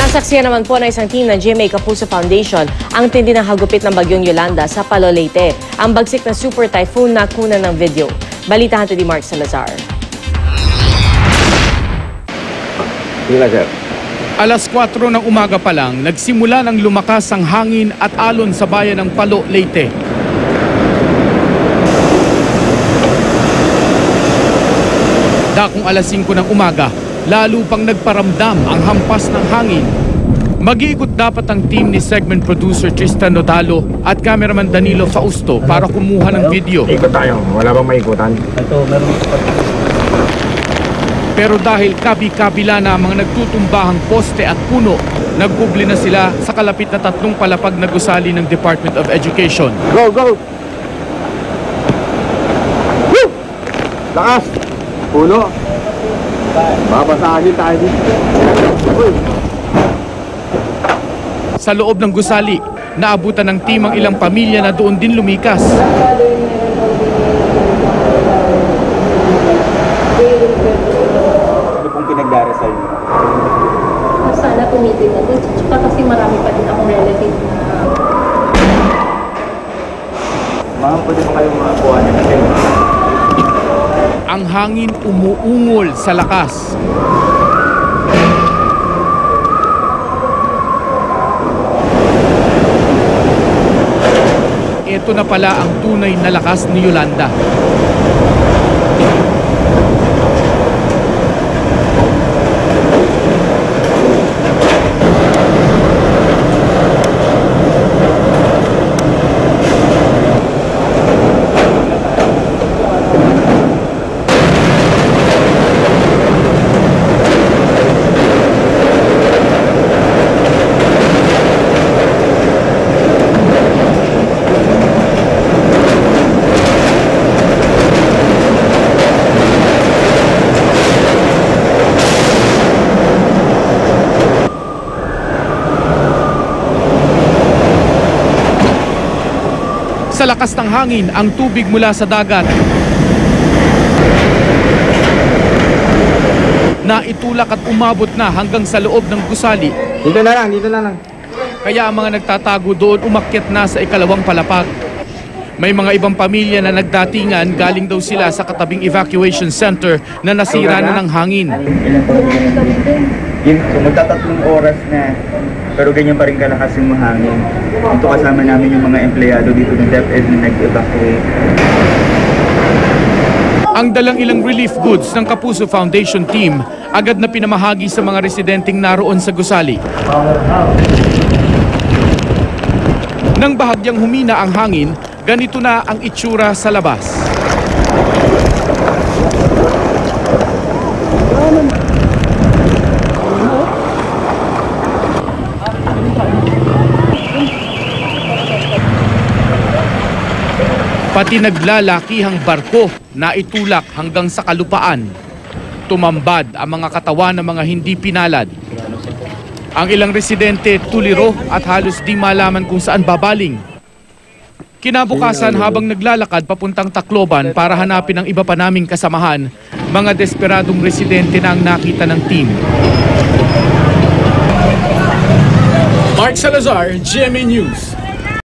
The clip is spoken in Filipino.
Nasaksihan naman po ng isang team ng GMA Kapuso Foundation ang tindi ng hagupit ng bagyong Yolanda sa Palo, Leyte. Ang bagsik na super typhoon na kunan ng video. Balitahan to ni Mark Salazar. Alas 4 ng umaga pa lang, nagsimula ng lumakas ang hangin at alon sa bayan ng Palo, Leyte. Dakong alas 5 ng umaga, lalo pang nagparamdam ang hampas ng hangin. Mag-iikot dapat ang team ni segment producer Tristan Nodalo at cameraman Danilo Fausto para kumuha ng video. Ikot tayo, wala bang maikutan? Pero dahil kabi-kabila na ang mga nagtutumbahang poste at puno, nagkubli na sila sa kalapit na 3 palapag na gusali ng Department of Education. Go, go! Woo! Lakas! Puno! Babasahin tayo dito. Sa loob ng gusali, naabutan ng team ang ilang pamilya na doon din lumikas. Ano pong pinagdarasal niyo? Sana tumitin na din. Tsaka kasi marami pa din akong relative na... Ma'am, pwede pa kayong makakuha niyo kasi Ang hangin umuungol sa lakas. Ito na pala ang tunay na lakas ni Yolanda. Sa lakas ng hangin, ang tubig mula sa dagat na itulak at umabot na hanggang sa loob ng gusali. Dito na lang, dito na lang. Kaya ang mga nagtatago doon umakyat na sa ikalawang palapag. May mga ibang pamilya na nagdatingan, galing daw sila sa katabing evacuation center na nasira na ng hangin. ilan po yun, so magtatatlong oras na pero ganyan pa rin kalakas yung mahangin. Ito kasama namin yung mga empleyado dito ng DepEd na nag-evacuate. Ang dalang ilang relief goods ng Kapuso Foundation team agad na pinamahagi sa mga residenteng naroon sa gusali. Nang bahagyang humina ang hangin, ganito na ang itsura sa labas. Pati naglalakihang barko na itulak hanggang sa kalupaan. Tumambad ang mga katawan ng mga hindi pinalad. Ang ilang residente tuliro at halos di malaman kung saan babaling. Kinabukasan habang naglalakad papuntang Tacloban para hanapin ang iba pa naming kasamahan, mga desperadong residente na ang nakita ng team. Mark Salazar, GMA News.